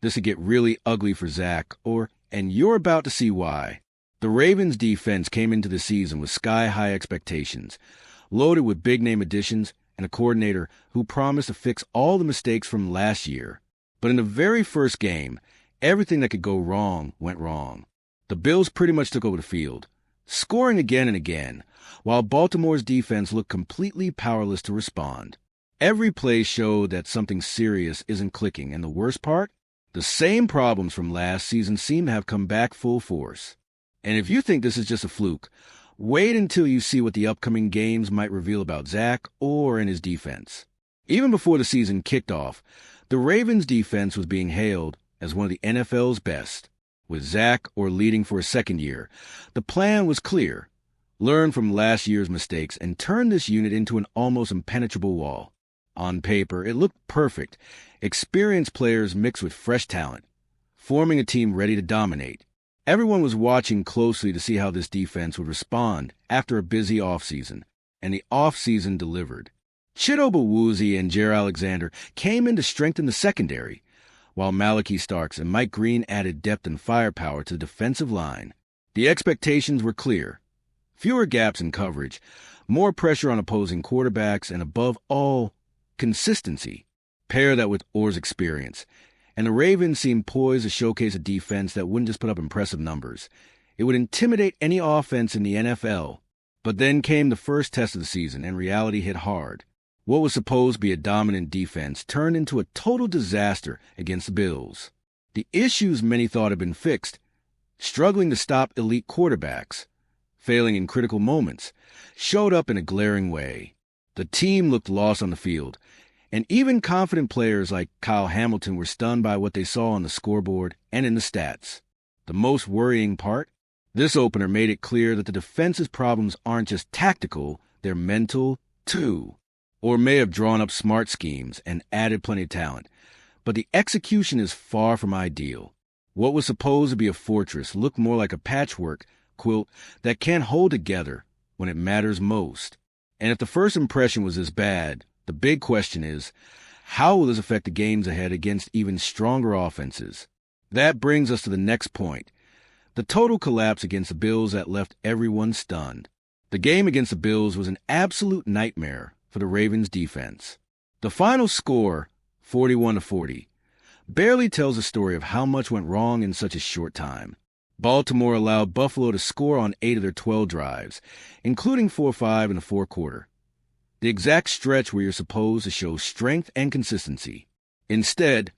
This would get really ugly for Zach, and you're about to see why. The Ravens' defense came into the season with sky-high expectations, loaded with big-name additions and a coordinator who promised to fix all the mistakes from last year. But in the very first game, everything that could go wrong went wrong. The Bills pretty much took over the field, scoring again and again, while Baltimore's defense looked completely powerless to respond. Every play showed that something serious isn't clicking, and the worst part? The same problems from last season seem to have come back full force. And if you think this is just a fluke, wait until you see what the upcoming games might reveal about Zach and his defense. Even before the season kicked off, the Ravens' defense was being hailed as one of the NFL's best. With Zach leading for a second year, the plan was clear. Learn from last year's mistakes and turn this unit into an almost impenetrable wall. On paper, it looked perfect. Experienced players mixed with fresh talent, forming a team ready to dominate. Everyone was watching closely to see how this defense would respond after a busy offseason, and the offseason delivered. Chidobe Awuzie and Jaire Alexander came in to strengthen the secondary, while Malachi Starks and Mike Green added depth and firepower to the defensive line. The expectations were clear. Fewer gaps in coverage, more pressure on opposing quarterbacks, and above all, consistency. Pair that with Orr's experience, and the Ravens seemed poised to showcase a defense that wouldn't just put up impressive numbers. It would intimidate any offense in the NFL. But then came the first test of the season, and reality hit hard. What was supposed to be a dominant defense turned into a total disaster against the Bills. The issues many thought had been fixed, struggling to stop elite quarterbacks, failing in critical moments, showed up in a glaring way. The team looked lost on the field, and even confident players like Kyle Hamilton were stunned by what they saw on the scoreboard and in the stats. The most worrying part? This opener made it clear that the defense's problems aren't just tactical, they're mental, too. Orr may have drawn up smart schemes and added plenty of talent, but the execution is far from ideal. What was supposed to be a fortress looked more like a patchwork quilt that can't hold together when it matters most. And if the first impression was this bad, the big question is, how will this affect the games ahead against even stronger offenses? That brings us to the next point, the total collapse against the Bills that left everyone stunned. The game against the Bills was an absolute nightmare for the Ravens defense. The final score, 41-40, barely tells the story of how much went wrong in such a short time. Baltimore allowed Buffalo to score on 8 of their 12 drives, including 4-5 in the fourth quarter. The exact stretch where you're supposed to show strength and consistency. Instead,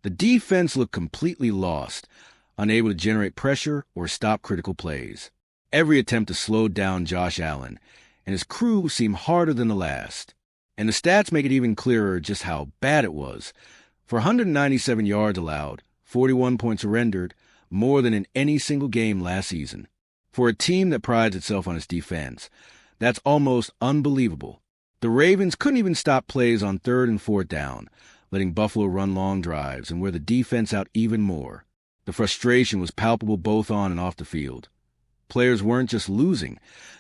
the defense looked completely lost, unable to generate pressure or stop critical plays. Every attempt to slow down Josh Allen and his crew seemed harder than the last. And the stats make it even clearer just how bad it was. For 197 yards allowed, 41 points surrendered, more than in any single game last season. For a team that prides itself on its defense, that's almost unbelievable. The Ravens couldn't even stop plays on 3rd and 4th down, letting Buffalo run long drives and wear the defense out even more. The frustration was palpable both on and off the field. Players weren't just losing,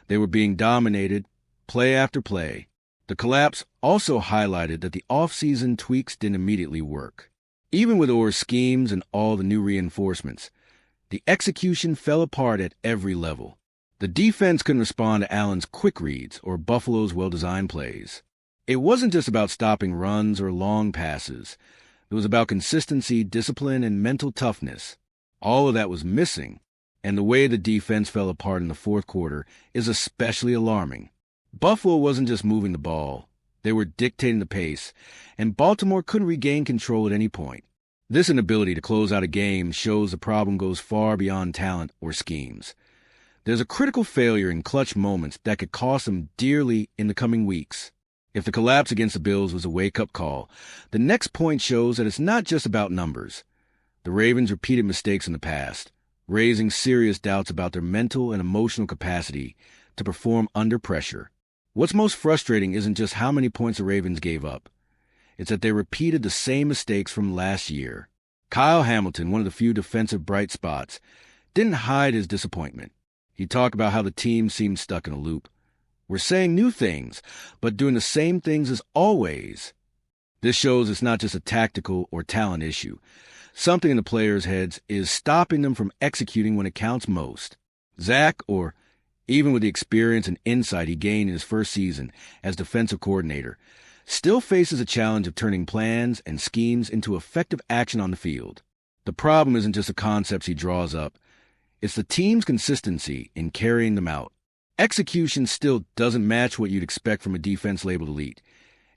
they were being dominated, play after play. The collapse also highlighted that the off-season tweaks didn't immediately work. Even with Orr's schemes and all the new reinforcements, the execution fell apart at every level. The defense couldn't respond to Allen's quick reads or Buffalo's well-designed plays. It wasn't just about stopping runs or long passes. It was about consistency, discipline, and mental toughness. All of that was missing, and the way the defense fell apart in the fourth quarter is especially alarming. Buffalo wasn't just moving the ball. They were dictating the pace, and Baltimore couldn't regain control at any point. This inability to close out a game shows the problem goes far beyond talent or schemes. There's a critical failure in clutch moments that could cost them dearly in the coming weeks. If the collapse against the Bills was a wake-up call, the next point shows that it's not just about numbers. The Ravens repeated mistakes in the past, raising serious doubts about their mental and emotional capacity to perform under pressure. What's most frustrating isn't just how many points the Ravens gave up. It's that they repeated the same mistakes from last year. Kyle Hamilton, one of the few defensive bright spots, didn't hide his disappointment. He talked about how the team seemed stuck in a loop. We're saying new things, but doing the same things as always. This shows it's not just a tactical or talent issue. Something in the players' heads is stopping them from executing when it counts most. Zach, or even with the experience and insight he gained in his first season as defensive coordinator, still faces a challenge of turning plans and schemes into effective action on the field. The problem isn't just the concepts he draws up. It's the team's consistency in carrying them out. Execution still doesn't match what you'd expect from a defense labeled elite,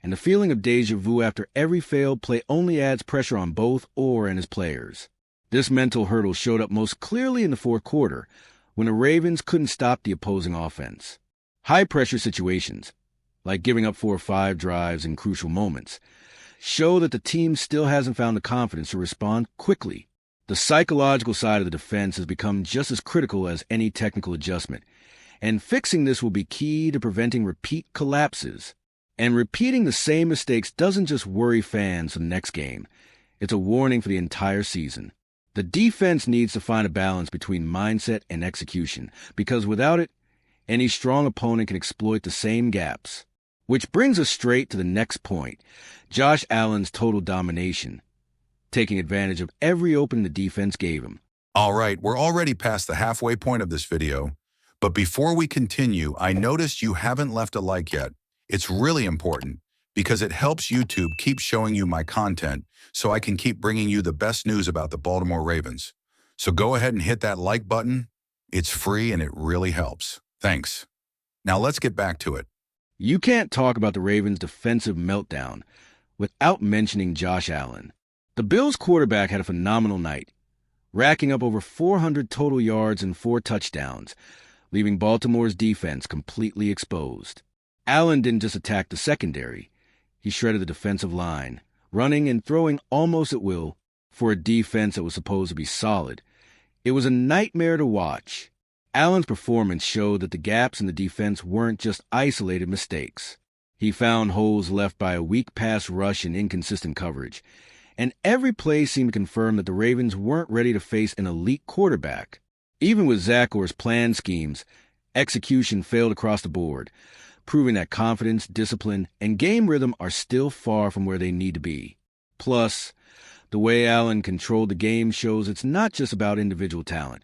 and the feeling of déjà vu after every failed play only adds pressure on both Orr and his players. This mental hurdle showed up most clearly in the fourth quarter, when the Ravens couldn't stop the opposing offense. High-pressure situations, like giving up 4 or 5 drives in crucial moments, show that the team still hasn't found the confidence to respond quickly. The psychological side of the defense has become just as critical as any technical adjustment, and fixing this will be key to preventing repeat collapses. And repeating the same mistakes doesn't just worry fans for the next game. It's a warning for the entire season. The defense needs to find a balance between mindset and execution, because without it, any strong opponent can exploit the same gaps. Which brings us straight to the next point, Josh Allen's total domination, taking advantage of every opening the defense gave him. All right, we're already past the halfway point of this video, but before we continue, I noticed you haven't left a like yet. It's really important because it helps YouTube keep showing you my content so I can keep bringing you the best news about the Baltimore Ravens. So go ahead and hit that like button. It's free and it really helps. Thanks. Now let's get back to it. You can't talk about the Ravens' defensive meltdown without mentioning Josh Allen. The Bills' quarterback had a phenomenal night, racking up over 400 total yards and 4 touchdowns, leaving Baltimore's defense completely exposed. Allen didn't just attack the secondary. He shredded the defensive line, running and throwing almost at will for a defense that was supposed to be solid. It was a nightmare to watch. Allen's performance showed that the gaps in the defense weren't just isolated mistakes. He found holes left by a weak pass rush and inconsistent coverage, and every play seemed to confirm that the Ravens weren't ready to face an elite quarterback. Even with Zach Orr's planned schemes, execution failed across the board, proving that confidence, discipline, and game rhythm are still far from where they need to be. Plus, the way Allen controlled the game shows it's not just about individual talent.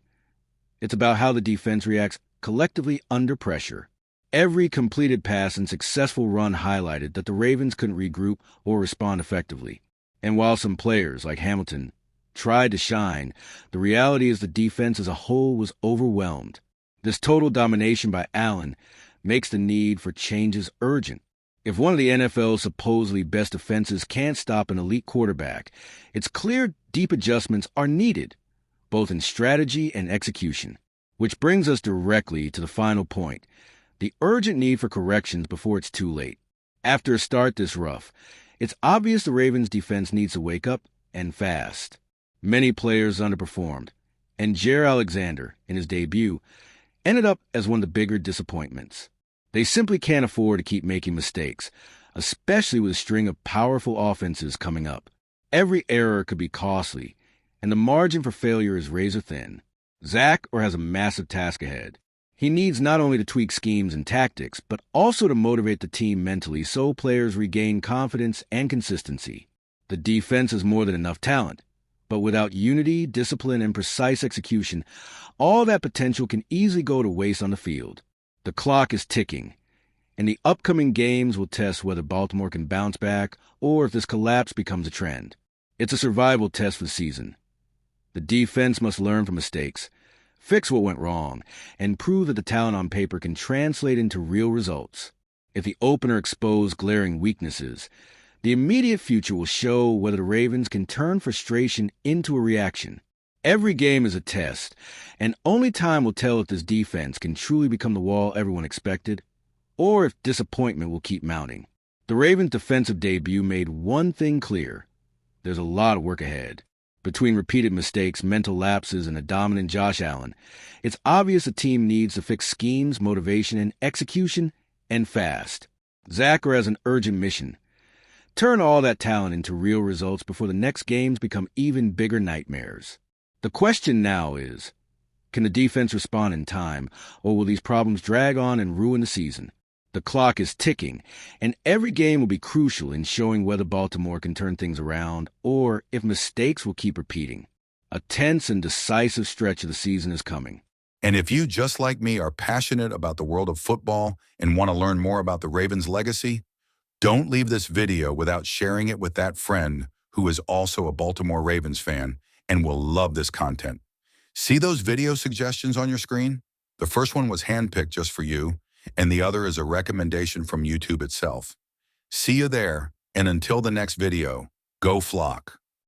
It's about how the defense reacts collectively under pressure. Every completed pass and successful run highlighted that the Ravens couldn't regroup or respond effectively. And while some players, like Hamilton, tried to shine, the reality is the defense as a whole was overwhelmed. This total domination by Allen makes the need for changes urgent. If one of the NFL's supposedly best defenses can't stop an elite quarterback, it's clear deep adjustments are needed, both in strategy and execution. Which brings us directly to the final point, the urgent need for corrections before it's too late. After a start this rough, it's obvious the Ravens' defense needs to wake up, and fast. Many players underperformed, and Jaire Alexander, in his debut, ended up as one of the bigger disappointments. They simply can't afford to keep making mistakes, especially with a string of powerful offenses coming up. Every error could be costly, and the margin for failure is razor thin. Zach Orr has a massive task ahead. He needs not only to tweak schemes and tactics, but also to motivate the team mentally so players regain confidence and consistency. The defense has more than enough talent, but without unity, discipline, and precise execution, all that potential can easily go to waste on the field. The clock is ticking, and the upcoming games will test whether Baltimore can bounce back or if this collapse becomes a trend. It's a survival test for the season. The defense must learn from mistakes, fix what went wrong, and prove that the talent on paper can translate into real results. If the opener exposed glaring weaknesses, the immediate future will show whether the Ravens can turn frustration into a reaction. Every game is a test, and only time will tell if this defense can truly become the wall everyone expected, or if disappointment will keep mounting. The Ravens' defensive debut made one thing clear. There's a lot of work ahead. Between repeated mistakes, mental lapses, and a dominant Josh Allen, it's obvious the team needs to fix schemes, motivation, and execution, and fast. Zach Orr has an urgent mission. Turn all that talent into real results before the next games become even bigger nightmares. The question now is, can the defense respond in time, or will these problems drag on and ruin the season? The clock is ticking, and every game will be crucial in showing whether Baltimore can turn things around or if mistakes will keep repeating. A tense and decisive stretch of the season is coming. And if you, just like me, are passionate about the world of football and want to learn more about the Ravens' legacy, don't leave this video without sharing it with that friend who is also a Baltimore Ravens fan and will love this content. See those video suggestions on your screen? The first one was handpicked just for you, and the other is a recommendation from YouTube itself. See you there, and until the next video, go Flock!